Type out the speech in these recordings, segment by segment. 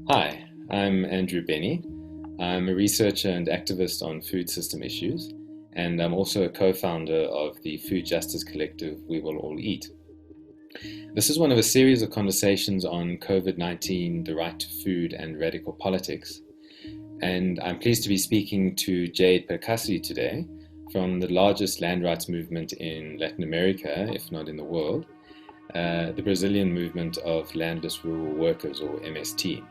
Hi, I'm Andrew Bennie. I'm a researcher and activist on food system issues, and I'm also a co-founder of the food justice collective We Will All Eat. This is one of a series of conversations on COVID-19, the right to food, and radical politics. And I'm pleased to be speaking to Jade Percassi today from the largest land rights movement in Latin America, if not in the world, the Brazilian movement of landless rural workers, or MST.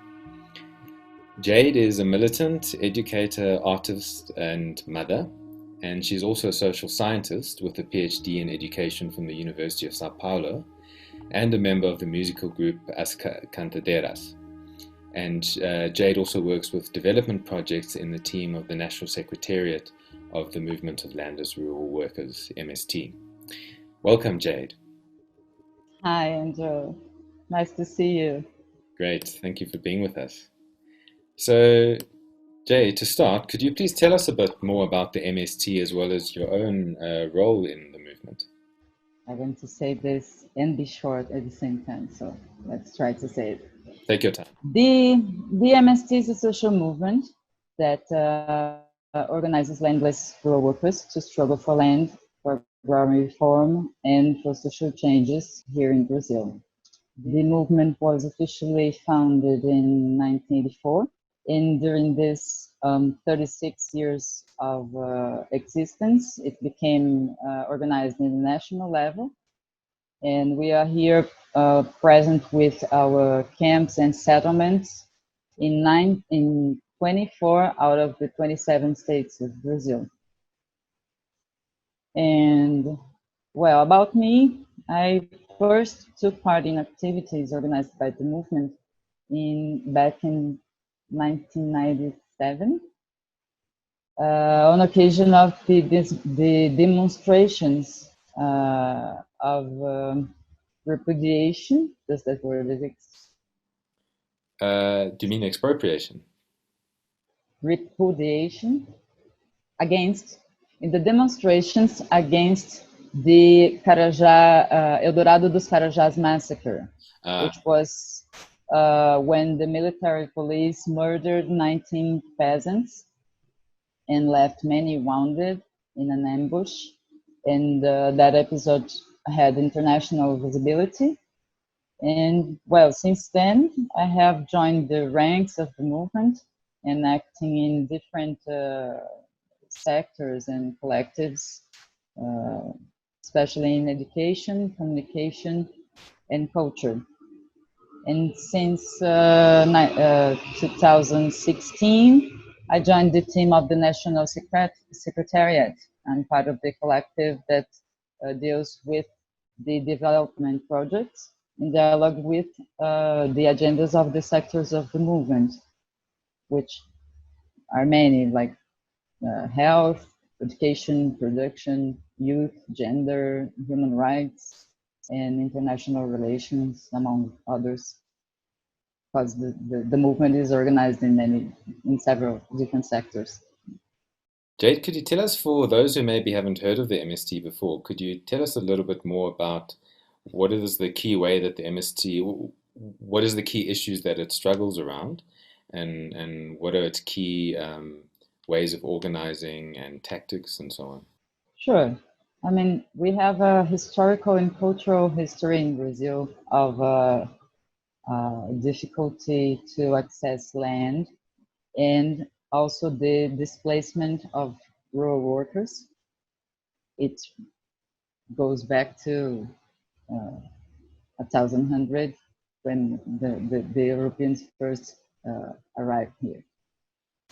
Jade is a militant, educator, artist, and mother, and she's also a social scientist with a PhD in education from the University of Sao Paulo and a member of the musical group As Cantaderas. And Jade also works with development projects in the team of the National Secretariat of the Movement of Landless Rural Workers, MST. Welcome, Jade. Hi, Andrew. Nice to see you. Great, thank you for being with us. So, Jay, to start, could you please tell us a bit more about the MST as well as your own role in the movement? I'm going to say this and be short at the same time, so let's try to say it. Take your time. The, the MST is a social movement that organizes landless rural workers to struggle for land, for agrarian reform, and for social changes here in Brazil. The movement was officially founded in 1984, and during this 36 years of existence, it became organized in the national level. And we are here present with our camps and settlements in 24 out of the 27 states of Brazil. And well, about me, I first took part in activities organized by the movement back in 1997 on occasion of the demonstrations of repudiation. Does that word exist? Do you mean expropriation? Repudiation against in the demonstrations against the Carajá Eldorado dos Carajás massacre, Uh, which was when the military police murdered 19 peasants and left many wounded in an ambush. And that episode had international visibility. And well, since then, I have joined the ranks of the movement and acting in different sectors and collectives, uh, especially in education, communication, and culture. And since 2016, I joined the team of the National Secretariat. I'm part of the collective that deals with the development projects in dialogue with the agendas of the sectors of the movement, which are many, like health, education, production, youth, gender, human rights, and international relations, among others, because the movement is organized in several different sectors. Jade, could you tell us, for those who maybe haven't heard of the MST before, could you tell us a little bit more about what is the key way that the MST, what is the key issues that it struggles around, and what are its key ways of organizing and tactics and so on? Sure. I mean, we have a historical and cultural history in Brazil of difficulty to access land and also the displacement of rural workers. It goes back to 1100 when the Europeans first arrived here.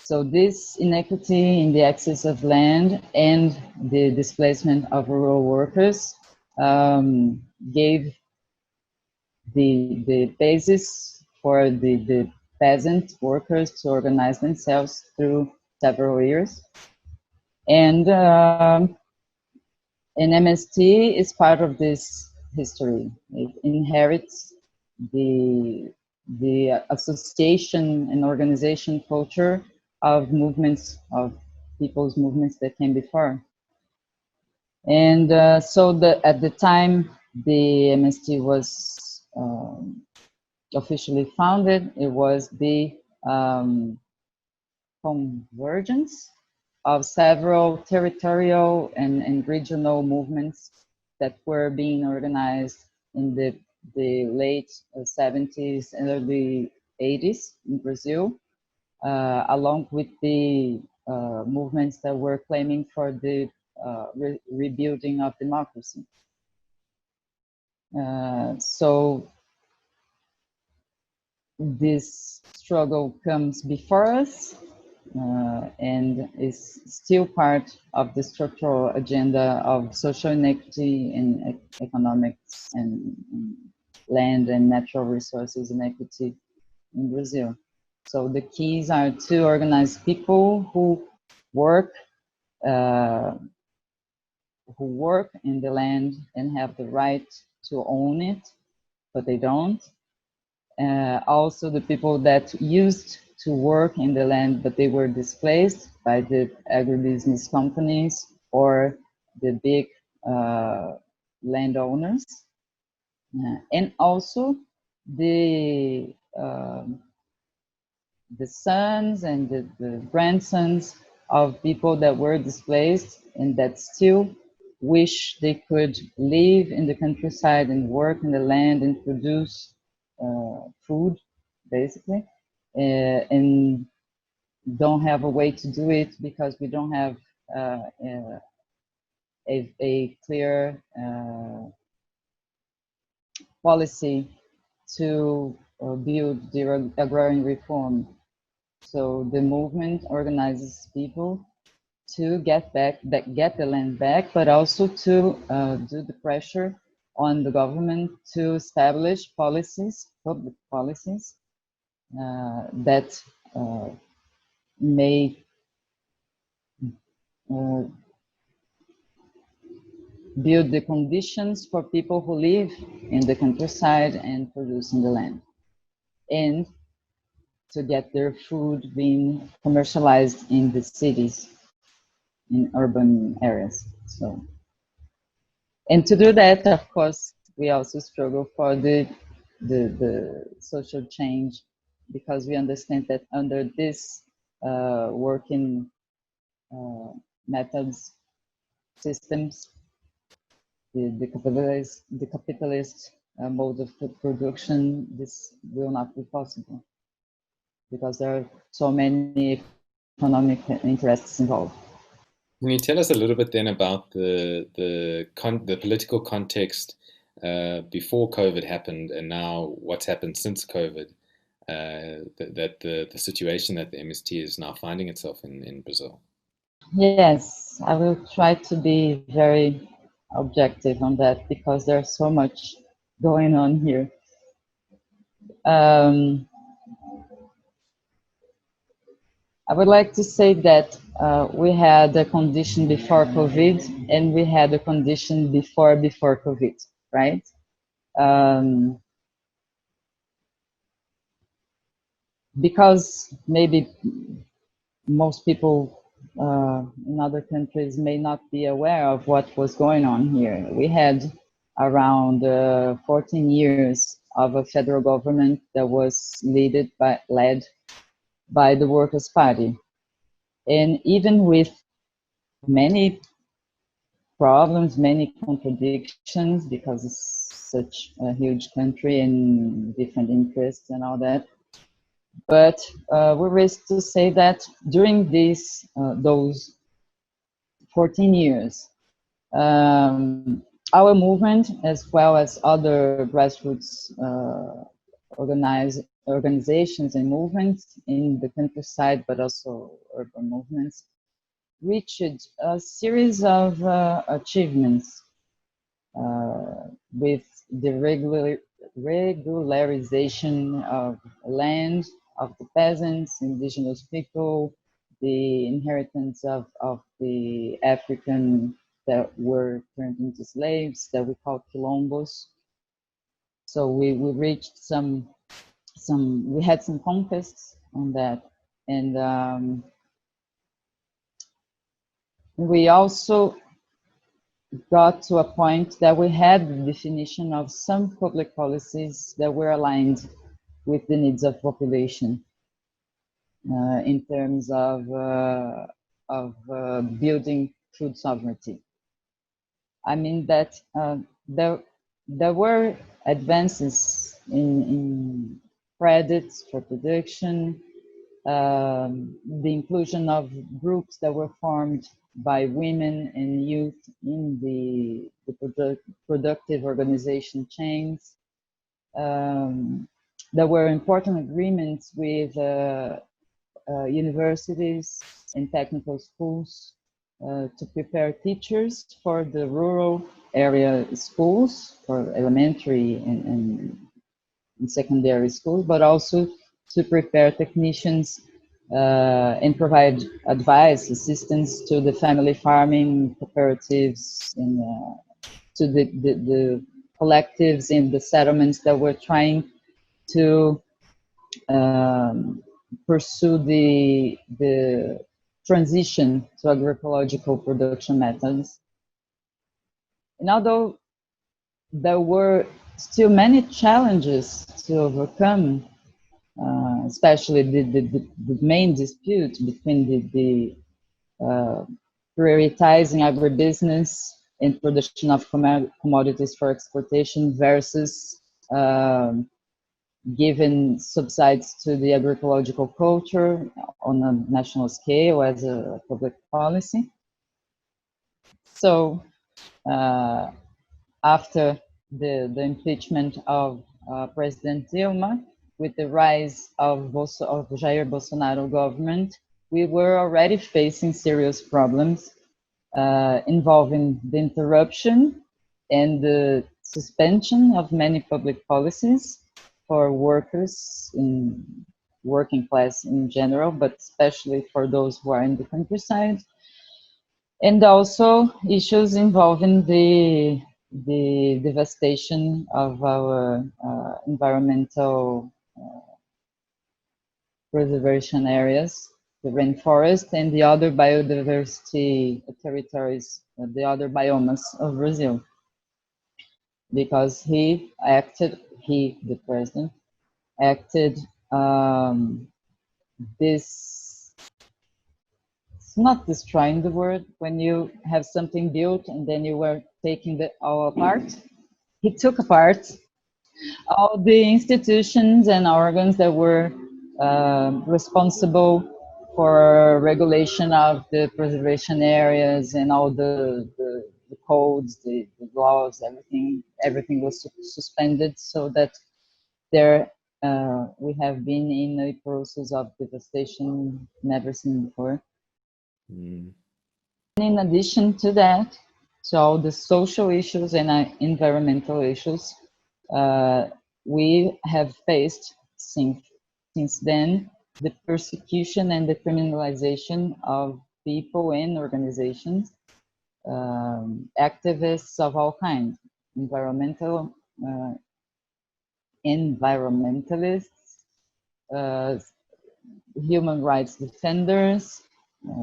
So this inequity in the access of land and the displacement of rural workers gave the basis for the peasant workers to organize themselves through several years. And MST is part of this history. It inherits the association and organization culture of movements, of people's movements that came before. And so at the time the MST was officially founded, it was the convergence of several territorial and regional movements that were being organized in the late 70s and early 80s in Brazil, along with the movements that were claiming for the rebuilding of democracy. So this struggle comes before us and is still part of the structural agenda of social inequity and economics and land and natural resources inequity in Brazil. So the keys are to organize people who work in the land and have the right to own it, but they don't. Also the people that used to work in the land, but they were displaced by the agribusiness companies or the big landowners. And also the sons and the grandsons of people that were displaced and that still wish they could live in the countryside and work in the land and produce food, basically, and don't have a way to do it because we don't have a clear policy to build the agrarian reform. So the movement organizes people to get the land back, but also to do the pressure on the government to establish policies, public policies, that may build the conditions for people who live in the countryside and produce in the land, and to get their food being commercialized in the cities, in urban areas. So, and to do that, of course, we also struggle for the social change, because we understand that under this working methods, systems, the capitalist mode of production, this will not be possible because there are so many economic interests involved. Can you tell us a little bit then about the political context before COVID happened and now what's happened since COVID? The situation that the MST is now finding itself in Brazil. Yes, I will try to be very objective on that because there's so much going on here. I would like to say that we had a condition before COVID and we had a condition before COVID, right? Because maybe most people in other countries may not be aware of what was going on here. We had around 14 years of a federal government that was led by the Workers' Party. And even with many problems, many contradictions, because it's such a huge country and different interests and all that. But we risk to say that during those 14 years, our movement, as well as other grassroots organizations and movements in the countryside, but also urban movements, reached a series of achievements with the regularization of land, of the peasants, indigenous people, the inheritance of the African that were turned into slaves that we call quilombos. So we reached we had some conquests on that. And we also got to a point that we had the definition of some public policies that were aligned with the needs of population in terms of building food sovereignty. I mean that there were advances in credits for production, the inclusion of groups that were formed by women and youth in the productive organization chains. There were important agreements with universities and technical schools to prepare teachers for the rural area schools, for elementary and secondary schools, but also to prepare technicians and provide advice, assistance to the family farming cooperatives and to the collectives in the settlements that were trying to pursue the transition to agroecological production methods. And although there were still many challenges to overcome, especially the main dispute between the prioritizing agribusiness and production of commodities for exportation versus giving subsidies to the agroecological culture on a national scale as a public policy. So after the impeachment of President Dilma, with the rise of Jair Bolsonaro government, we were already facing serious problems involving the interruption and the suspension of many public policies for workers in working class in general, but especially for those who are in the countryside. And also issues involving the devastation of our environmental preservation areas, the rainforest, and the other biodiversity territories, the other biomes of Brazil. Because the president, acted this, it's not destroying the word, when you have something built and then you were taking it all apart. He took apart all the institutions and organs that were responsible for regulation of the preservation areas and all the codes, the laws, everything was suspended, so that there we have been in a process of devastation never seen before. Mm. In addition to that, to all the social issues and environmental issues, we have faced since then the persecution and the criminalization of people and organizations, activists of all kinds, environmentalists, human rights defenders,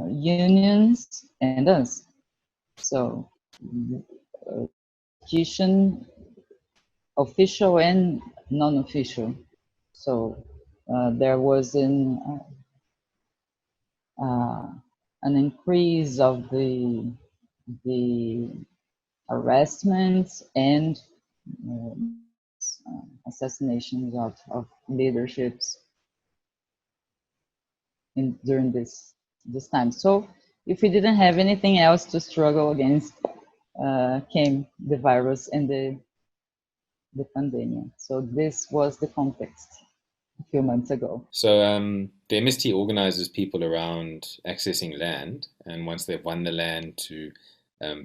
unions, and us. So, persecution, official and non-official. So there was an increase of the arrestments and assassinations of leaderships during this time. So if we didn't have anything else to struggle against, came the virus and the pandemic. So this was the context a few months ago. So the MST organizes people around accessing land, and once they've won the land, to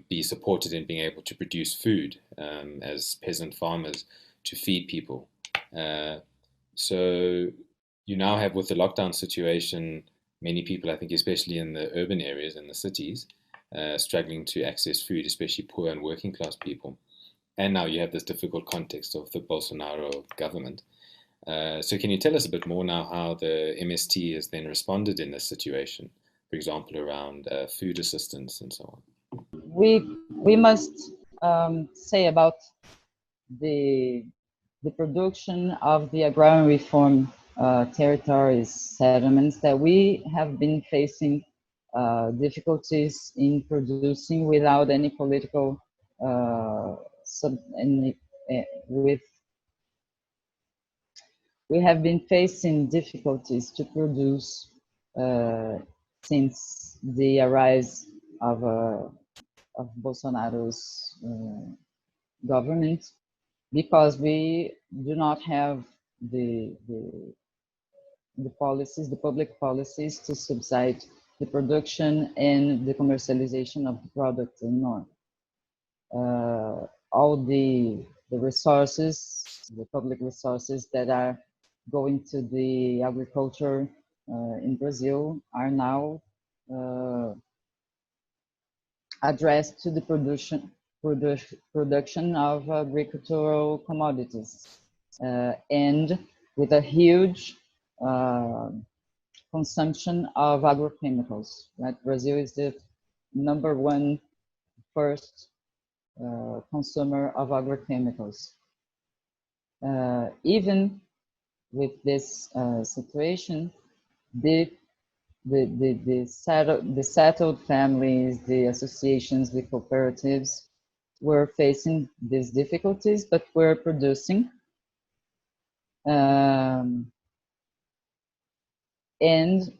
be supported in being able to produce food as peasant farmers to feed people. So you now have, with the lockdown situation, many people, I think especially in the urban areas and the cities, struggling to access food, especially poor and working class people. And now you have this difficult context of the Bolsonaro government. So can you tell us a bit more now how the MST has then responded in this situation, for example, around food assistance and so on? We must say about the the production of the agrarian reform territories, settlements, that we have been facing difficulties in producing without any political with we have been facing difficulties to produce since the rise of Bolsonaro's government, because we do not have the policies, the public policies to subsidize the production and the commercialization of the product anymore. All the resources, the public resources that are going to the agriculture in Brazil are now addressed to the production of agricultural commodities, and with a huge consumption of agrochemicals. Right, Brazil is the #1 first consumer of agrochemicals. Even with this situation, the settled families, the associations, the cooperatives were facing these difficulties, but were producing and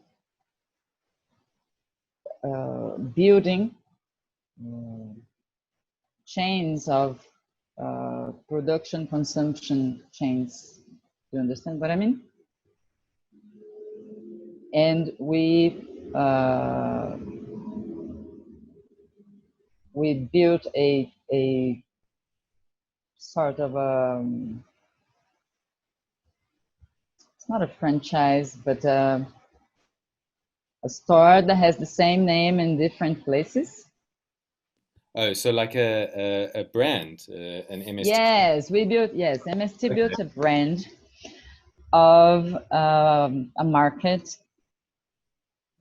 building chains of production consumption chains. Do you understand what I mean? And we built a sort of it's not a franchise, but a store that has the same name in different places. Oh, so like a brand, an MST. Yes, MST built a brand of a market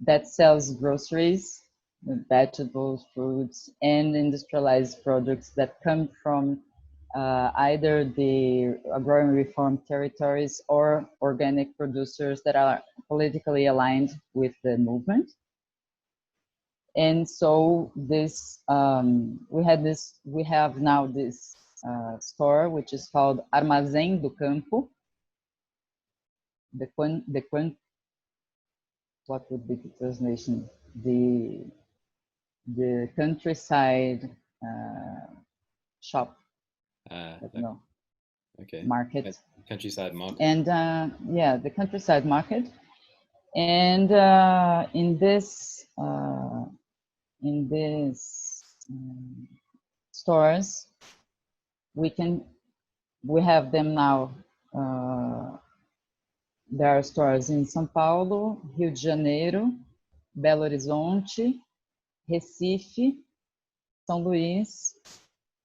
that sells groceries, vegetables, fruits, and industrialized products that come from either the agrarian reform territories or organic producers that are politically aligned with the movement. And so this we have now this store, which is called Armazém do Campo. What would be the translation? The countryside shop. No. Okay. Market. Countryside market. And yeah, the countryside market. And in this stores, we have them now. There are stores in São Paulo, Rio de Janeiro, Belo Horizonte, Recife, São Luís,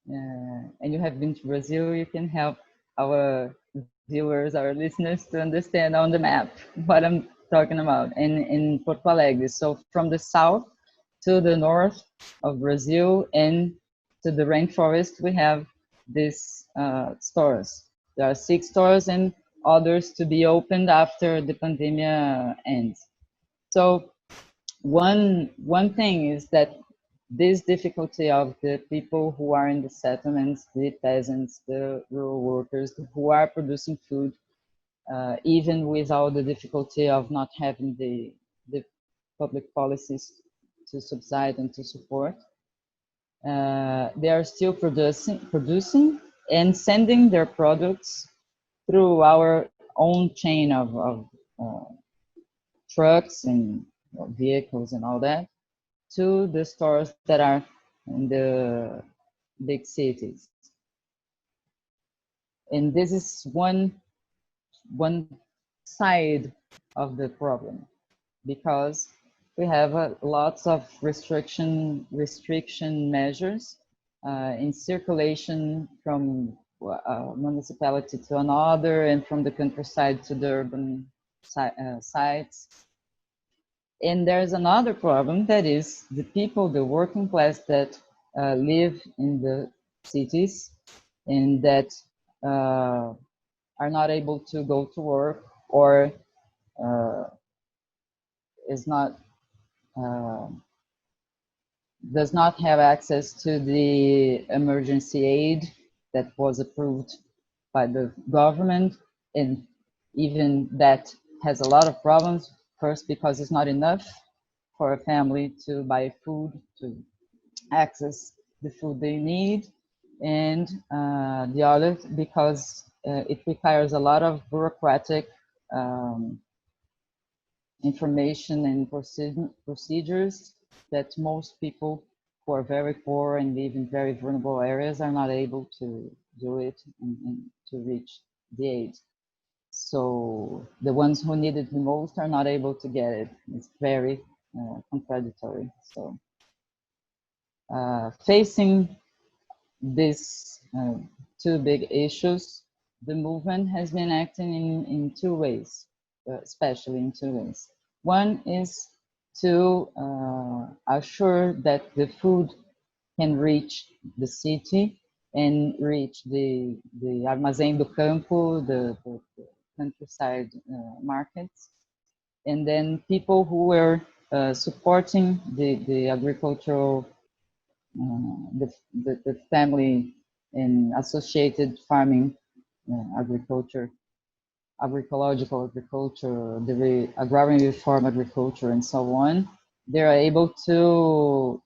and you have been to Brazil. You can help our viewers, our listeners, to understand on the map what I'm talking about. And in Porto Alegre, so from the south to the north of Brazil and to the rainforest, we have these stores. There are 6 stores and others to be opened after the pandemic ends. So one thing is that this difficulty of the people who are in the settlements, the peasants, the rural workers who are producing food, even without the difficulty of not having the public policies to subsidize and to support, they are still producing and sending their products through our own chain of trucks and vehicles and all that to the stores that are in the big cities. And this is one side of the problem, because we have lots of restriction measures in circulation from municipality to another, and from the countryside to the urban sites. And there's another problem, that is the people, the working class that live in the cities and that are not able to go to work or uh, is not uh, does not have access to the emergency aid that was approved by the government, and even that has a lot of problems. First, because it's not enough for a family to buy food, to access the food they need, and the other because it requires a lot of bureaucratic um, information and procedures that most people who are very poor and live in very vulnerable areas are not able to do it and to reach the aid. So the ones who need it the most are not able to get it. It's very contradictory. So facing these two big issues, the movement has been acting in two ways, especially in two ways. One is to assure that the food can reach the city and reach the Armazém do Campo, the countryside markets. And then people who were supporting the agricultural the family and associated farming, agriculture, agroecological agriculture, the agrarian reform agriculture, and so on, they are able to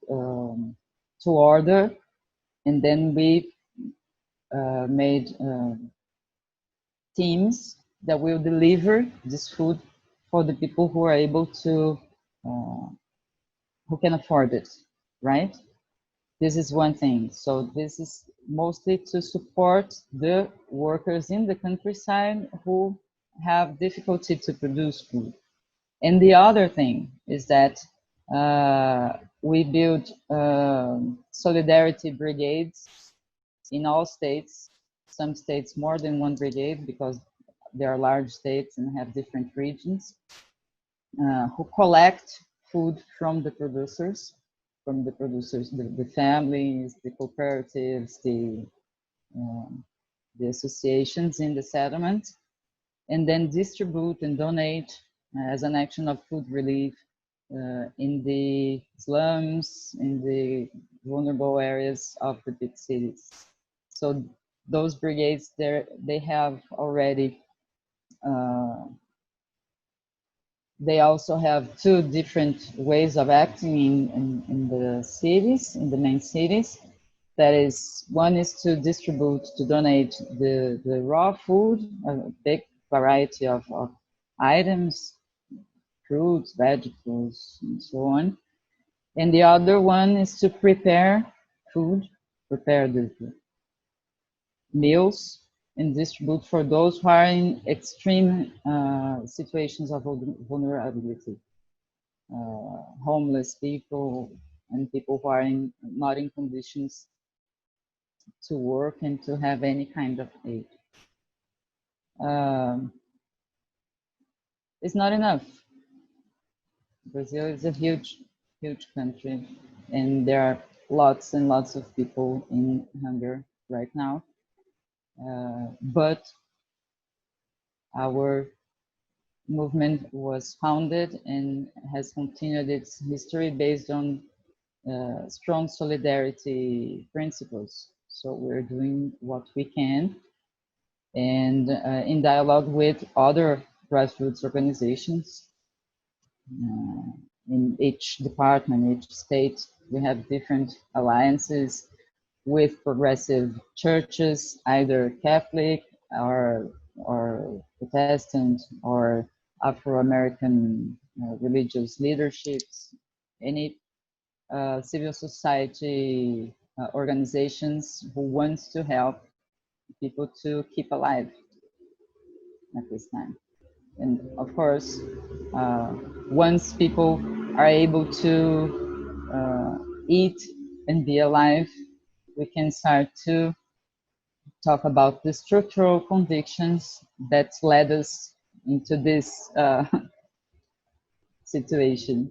order, and then we made teams that will deliver this food for the people who are able to, who can afford it, right? This is one thing. So this is mostly to support the workers in the countryside who have difficulty to produce food. And the other thing is that we build solidarity brigades in all states, some states more than one brigade because they are large states and have different regions, who collect food from the producers, the families, the cooperatives, the associations in the settlement, and then distribute and donate as an action of food relief in the slums, in the vulnerable areas of the big cities. So those brigades, they have already they also have two different ways of acting in the cities, in the main cities. That is, one is to distribute, to donate the raw food, a big variety of items, fruits, vegetables, and so on. And the other one is to prepare food, prepare the meals, and distribute for those who are in extreme situations of vulnerability. Homeless people and people who are not in conditions to work and to have any kind of aid. It's not enough. Brazil is a huge, huge country, and there are lots and lots of people in hunger right now. But our movement was founded and has continued its history based on strong solidarity principles. So we're doing what we can, and in dialogue with other grassroots organizations. In each department, each state, we have different alliances with progressive churches, either Catholic or Protestant or Afro-American religious leaderships, any civil society organizations who wants to help people to keep alive at this time. And of course, once people are able to eat and be alive, we can start to talk about the structural convictions that led us into this situation.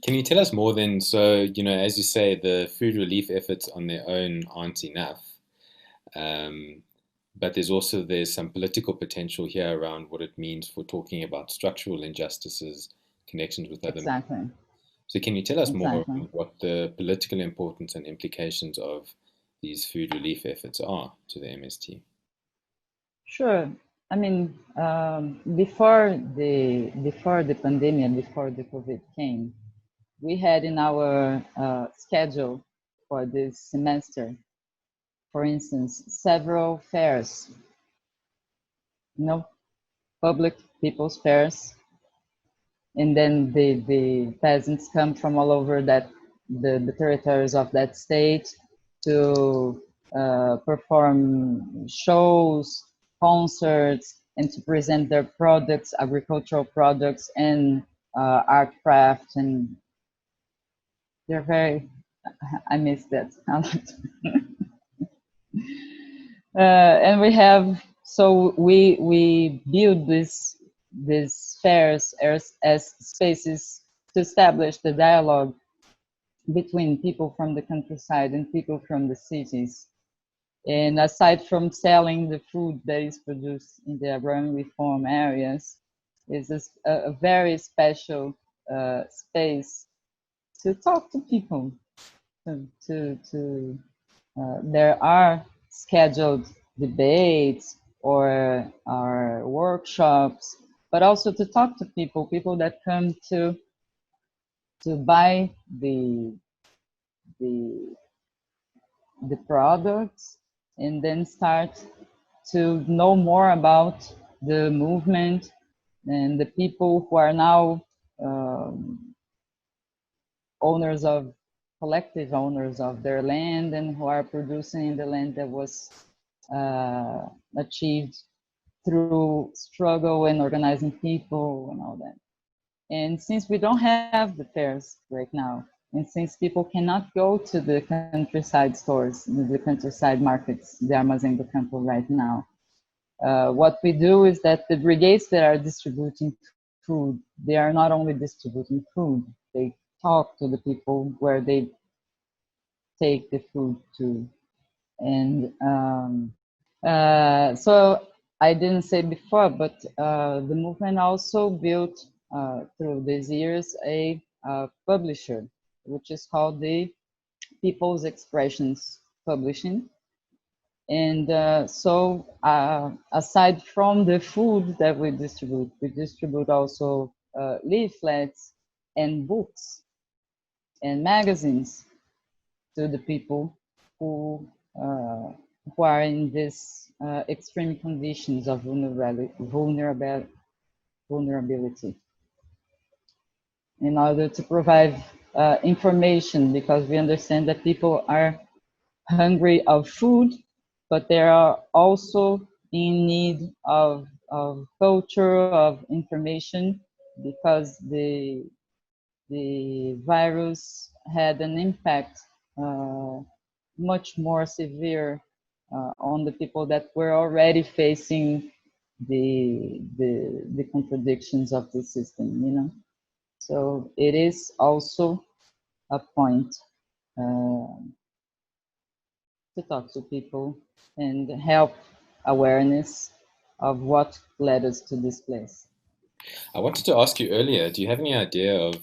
Can you tell us more then? So, as you say, the food relief efforts on their own aren't enough. Um, but there's some political potential here around what it means for talking about structural injustices, connections with other. Exactly. So can you tell us more Exactly. about what the political importance and implications of these food relief efforts are to the MST? Sure. I mean, before the pandemic, before the COVID came, we had in our schedule for this semester, for instance, several fairs, you know, public people's fairs, and then the peasants come from all over the territories of that state to perform shows, concerts, and to present their products, agricultural products, and art craft, and they're very. I miss that a lot. And we have, so we build these fairs as spaces to establish the dialogue between people from the countryside and people from the cities. And aside from selling the food that is produced in the agrarian farm areas, is a very special space to talk to people. There are scheduled debates or workshops, but also to talk to people that come to buy the the products and then start to know more about the movement and the people who are now um, owners of collective owners of their land and who are producing the land that was achieved through struggle and organizing people and all that. And since we don't have the fairs right now, and since people cannot go to the countryside stores, the countryside markets, the Armazém do Campo right now, what we do is that the brigades that are distributing food, they are not only distributing food, they talk to the people where they take the food to. And so I didn't say before, but the movement also built through these years a publisher, which is called the People's Expressions Publishing. And so aside from the food that we distribute also leaflets and books and magazines to the people who uh, who are in these extreme conditions of vulnerability, in order to provide information, because we understand that people are hungry of food, but they are also in need of culture, of information, because the virus had an impact much more severe on the people that were already facing the contradictions of the system, you know. So it is also a point to talk to people and help awareness of what led us to this place. I wanted to ask you earlier, do you have any idea of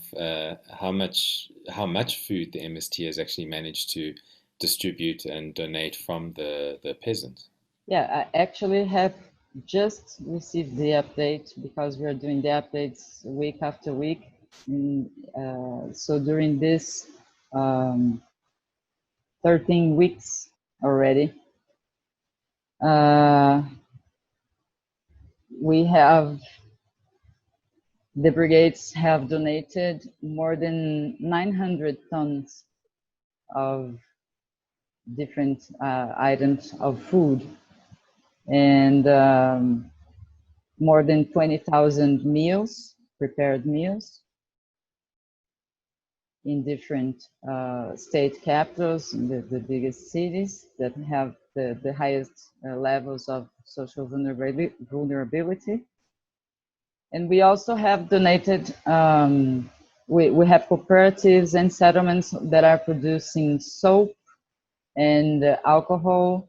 how much food the MST has actually managed to distribute and donate from the peasants? Yeah, I actually have just received the update because we're doing the updates week after week. And, so during this 13 weeks already, uh, we have, the brigades have donated more than 900 tons of different items of food, and more than 20,000 meals, prepared meals, in different state capitals, the biggest cities that have the highest levels of social vulnerability. And we also have donated, we have cooperatives and settlements that are producing soap and alcohol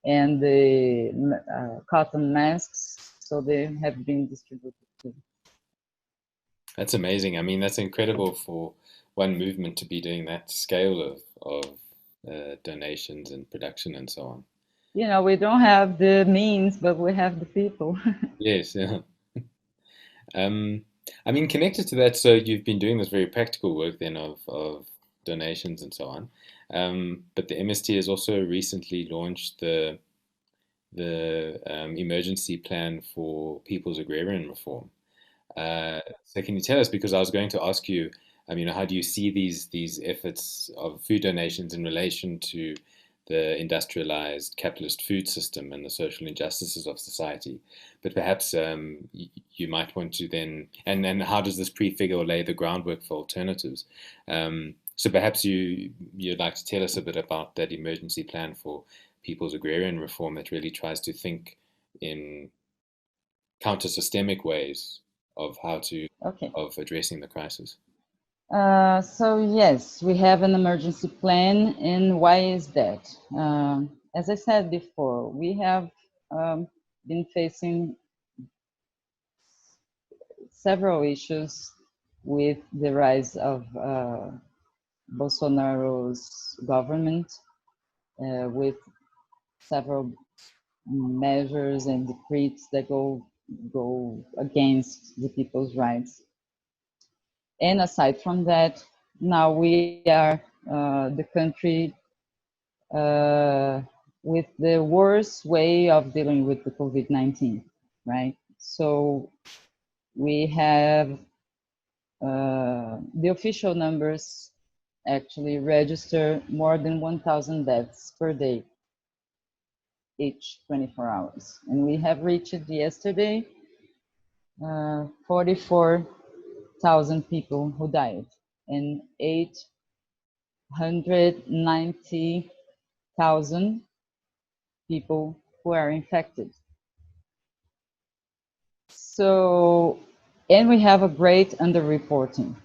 and the cotton masks, so they have been distributed too. That's amazing. I mean, that's incredible for one movement to be doing that scale of donations and production and so on. You know, we don't have the means, but we have the people. Yes, yeah. Um, I mean, connected to that, so you've been doing this very practical work then of donations and so on. But the MST has also recently launched the emergency plan for people's agrarian reform. So can you tell us, because I was going to ask you, how do you see these efforts of food donations in relation to the industrialized capitalist food system and the social injustices of society? But perhaps you might want to then, and how does this prefigure or lay the groundwork for alternatives? So perhaps you'd like to tell us a bit about that emergency plan for people's agrarian reform that really tries to think in counter-systemic ways of how to Okay. of addressing the crisis. So yes, we have an emergency plan, and why is that? As I said before, we have been facing several issues with the rise of Bolsonaro's government, with several measures and decrees that go against the people's rights. And aside from that, now we are the country with the worst way of dealing with the COVID-19, right? So we have the official numbers actually register more than 1,000 deaths per day, each 24 hours. And we have reached yesterday 44,000 people who died and 890,000 people who are infected. So, and we have a great underreporting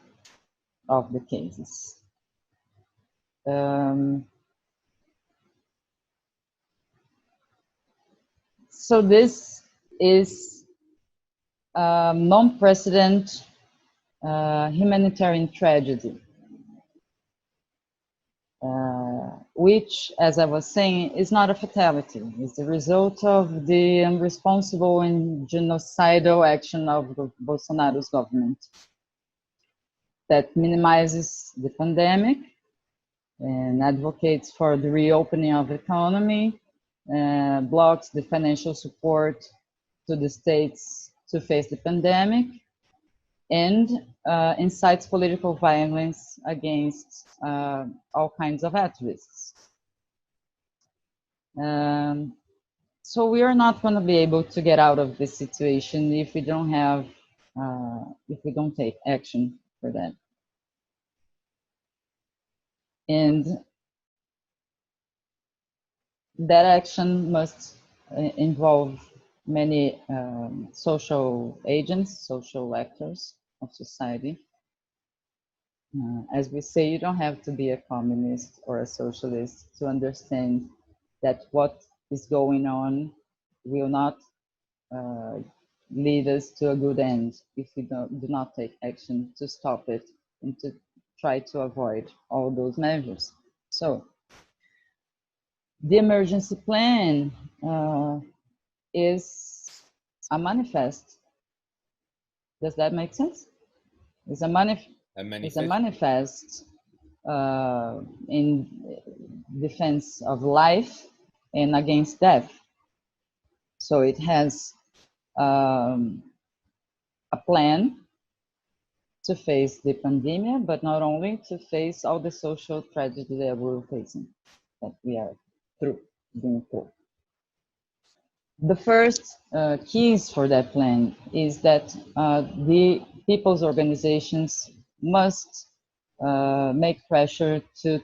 of the cases. So this is a non-precedent humanitarian tragedy, which, as I was saying, is not a fatality. It's the result of the irresponsible and genocidal action of Bolsonaro's government that minimizes the pandemic and advocates for the reopening of the economy, blocks the financial support to the states to face the pandemic, and incites political violence against all kinds of activists. So we are not going to be able to get out of this situation if we don't have, if we don't take action for that. And that action must involve many social agents, social actors of society. As we say, you don't have to be a communist or a socialist to understand that what is going on will not lead us to a good end if we do not take action to stop it and to try to avoid all those measures. So the emergency plan is a manifest. Does that make sense? It's a manifest in defense of life and against death. So it has a plan to face the pandemic, but not only to face all the social tragedy that we're facing, that we are going through. The first keys for that plan is that the people's organizations must make pressure to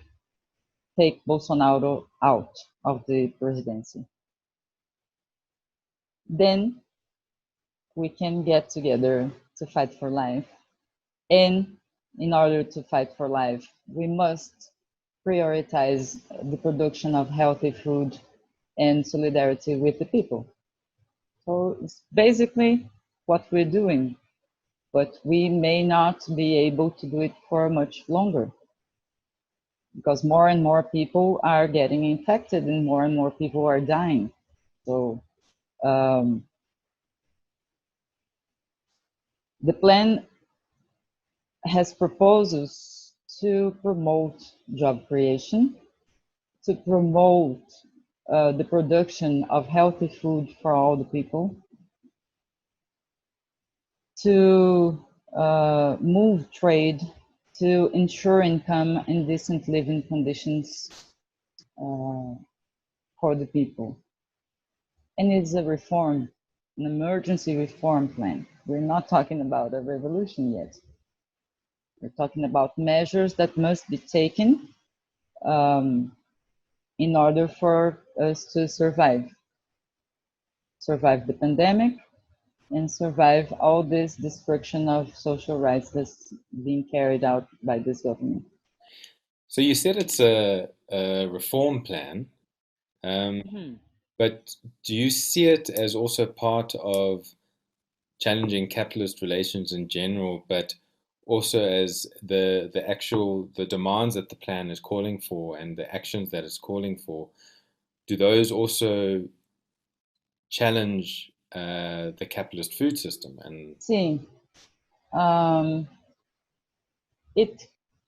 take Bolsonaro out of the presidency. Then we can get together to fight for life. And in order to fight for life, we must prioritize the production of healthy food and solidarity with the people. So it's basically what we're doing, but we may not be able to do it for much longer because more and more people are getting infected and more people are dying. So the plan has proposals to promote job creation, to promote the production of healthy food for all the people, to move trade, to ensure income and decent living conditions for the people. And it's a reform, an emergency reform plan. We're not talking about a revolution yet. We're talking about measures that must be taken in order for us to survive the pandemic and survive all this destruction of social rights that's being carried out by this government. So you said it's a reform plan, but do you see it as also part of challenging capitalist relations in general, but also as the demands that the plan is calling for and the actions that it's calling for? Do those also challenge the capitalist food system? And Sim,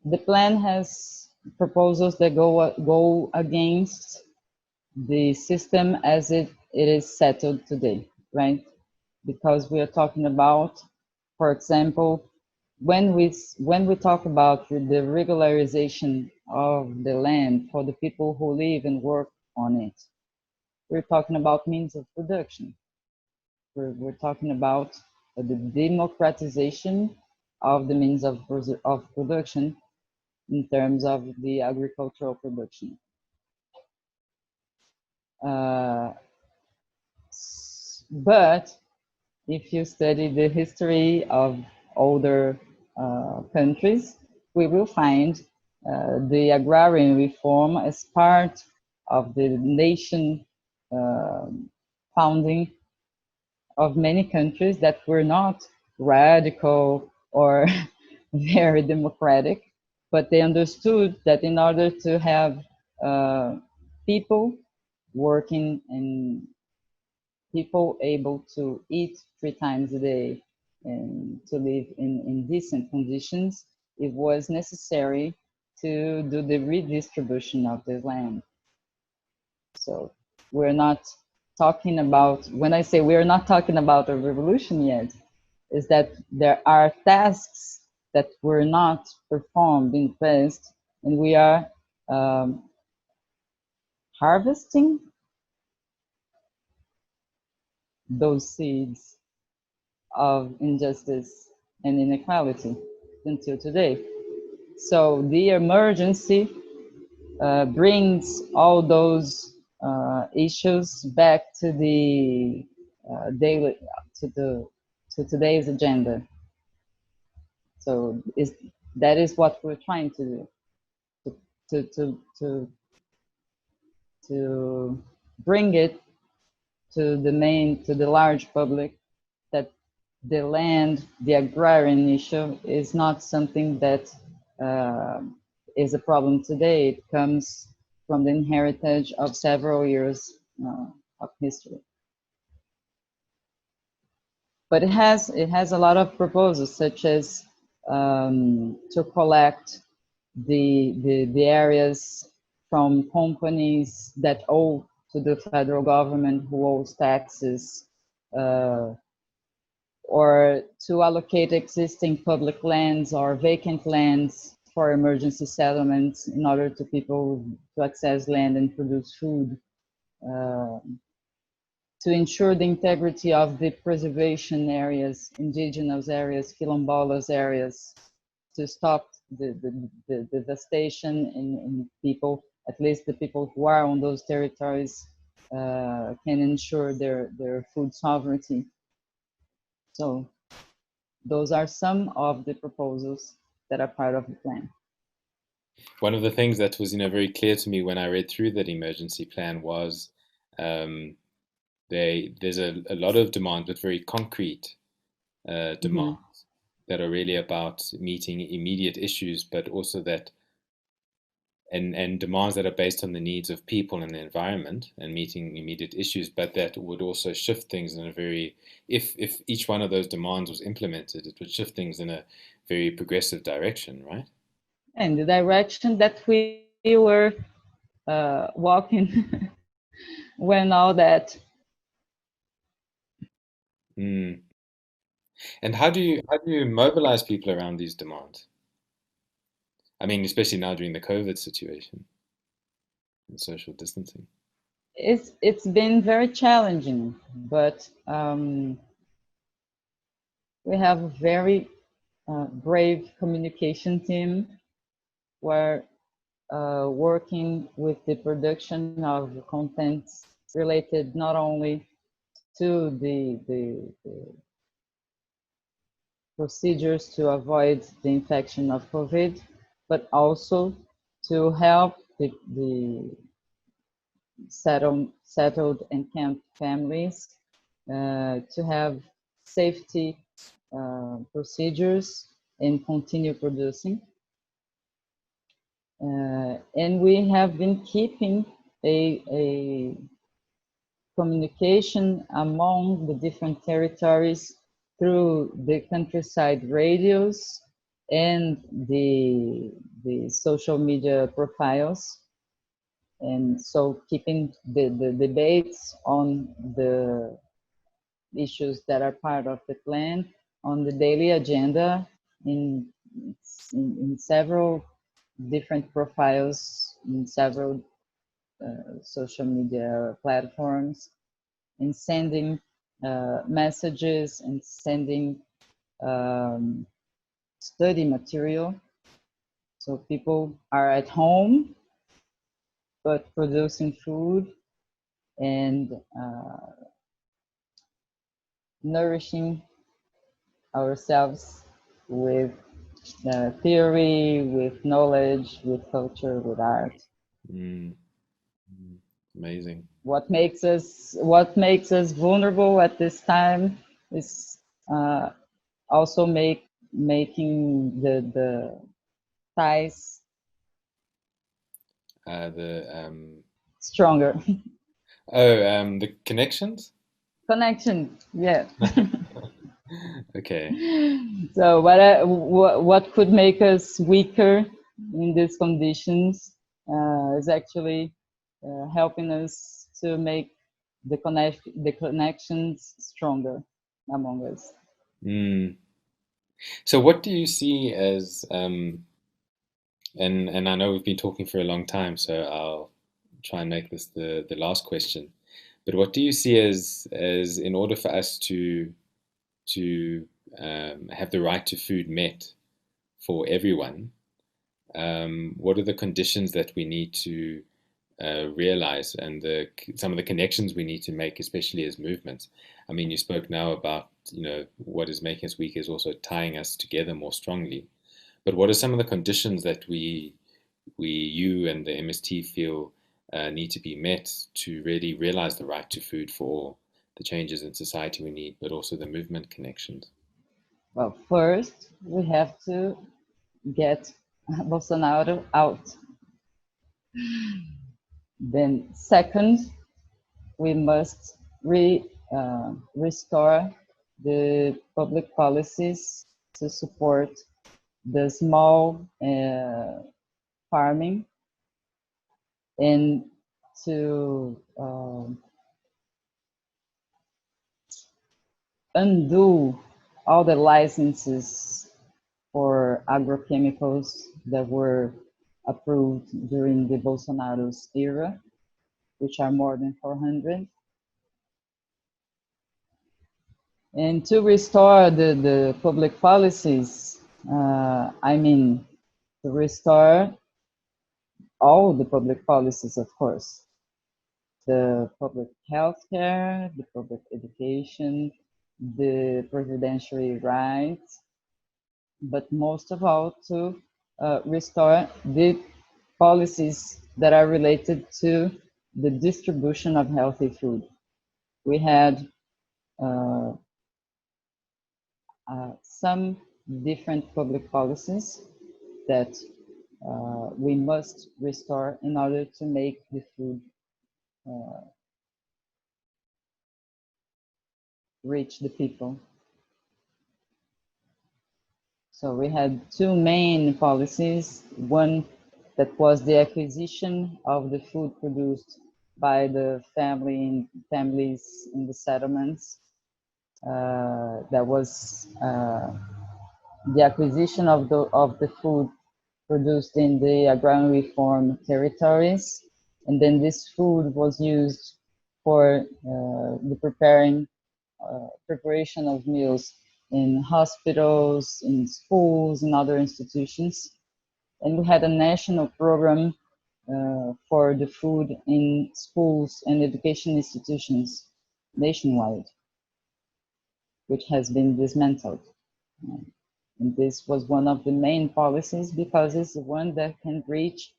the plan has proposals that go against the system as it is settled today, right? Because we are talking about, for example, when we talk about the regularization of the land for the people who live and work on it, we're talking about means of production. We're talking about the democratization of the means of production in terms of the agricultural production. But if you study the history of older countries, we will find the agrarian reform as part of the nation founding of many countries that were not radical or very democratic, but they understood that in order to have people working and people able to eat 3 times a day and to live in decent conditions, it was necessary to do the redistribution of the land. So we're not talking about, when I say we're not talking about a revolution yet, is that there are tasks that were not performed in the past, and we are harvesting those seeds of injustice and inequality until today. So the emergency brings all those issues back to the daily, to today's agenda. So that is what we're trying to do, to bring it to the large public, that the land, the agrarian issue is not something that is a problem today. It comes from the heritage of several years of history. But it has a lot of proposals, such as to collect the areas from companies that owe to the federal government, who owes taxes, or to allocate existing public lands or vacant lands for emergency settlements in order to people to access land and produce food, to ensure the integrity of the preservation areas, indigenous areas, quilombolas areas, to stop the devastation in people, at least the people who are on those territories can ensure their food sovereignty. So those are some of the proposals that are part of the plan. one of the things that was, very clear to me when I read through that emergency plan was Um, there's a lot of demand, but very concrete Mhm. demands that are really about meeting immediate issues, but also that and demands that are based on the needs of people and the environment and meeting immediate issues, but that would also shift things in a very, if each one of those demands was implemented, it would shift things in a very progressive direction, right? And the direction that we were walking when all that. Mm. And how do you mobilize people around these demands? I mean, especially now during the COVID situation and social distancing. It's been very challenging, but we have a very brave communication team where working with the production of contents related not only to the procedures to avoid the infection of COVID, but also to help the settled and camped families to have safety procedures and continue producing. And we have been keeping a communication among the different territories through the countryside radios and the social media profiles, and so keeping the debates on the issues that are part of the plan on the daily agenda in, in several different profiles in several social media platforms, and sending messages and sending um, study material. So people are at home but producing food and nourishing ourselves with theory, with knowledge, with culture, with art. Mm. Mm. Amazing. What makes us vulnerable at this time is uh, also making the ties The stronger. the connections. Connection, yeah. Okay. So what could make us weaker in these conditions is actually helping us to make the connections stronger among us. Mm. So, what do you see as and I know we've been talking for a long time, so I'll try and make this the last question. But what do you see as in order for us to have the right to food met for everyone? What are the conditions that we need to realize, and some of the connections we need to make, especially as movements? I mean, you spoke now about what is making us weak is also tying us together more strongly. But what are some of the conditions that you and the MST feel need to be met to really realize the right to food for all, the changes in society we need, but also the movement connections? Well, first we have to get Bolsonaro out. Then second, we must restore the public policies to support the small farming, and to undo all the licenses for agrochemicals that were approved during the Bolsonaro's era, which are more than 400. And to restore the public policies, I mean, to restore all the public policies, of course, the public health care, the public education, the previdentiary rights, but most of all to restore the policies that are related to the distribution of healthy food. We had some different public policies that we must restore in order to make the food reach the people. So we had two main policies. One that was the acquisition of the food produced by the families in the settlements. That was the acquisition of the food produced in the agrarian reform territories, and then this food was used for the preparation of meals in hospitals, in schools, and other institutions. And we had a national program for the food in schools and education institutions nationwide, which has been dismantled. And this was one of the main policies because it's the one that can reach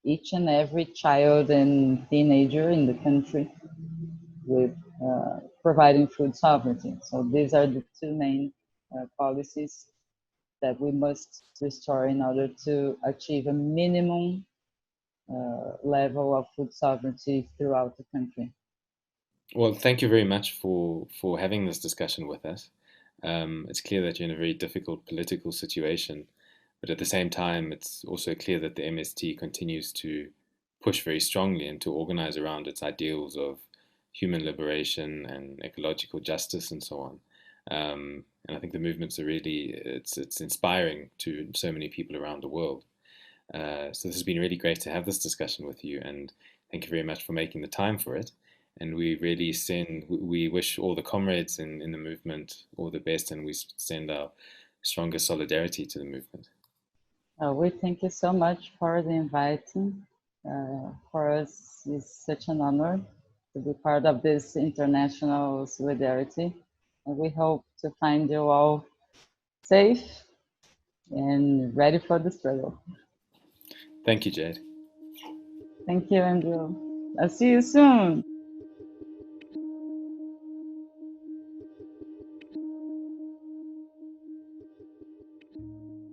each and every child and teenager in the country with providing food sovereignty. So these are the two main policies that we must restore in order to achieve a minimum level of food sovereignty throughout the country. Well, thank you very much for having this discussion with us. It's clear that you're in a very difficult political situation, but at the same time, it's also clear that the MST continues to push very strongly and to organize around its ideals of human liberation and ecological justice and so on. And I think the movements are really it's inspiring to so many people around the world. So this has been really great to have this discussion with you, and thank you very much for making the time for it. And we wish all the comrades in the movement all the best, and we send our strongest solidarity to the movement. We thank you so much for the inviting. For us, it's such an honor to be part of this international solidarity. And we hope to find you all safe and ready for the struggle. Thank you, Jade. Thank you, Andrew. I'll see you soon.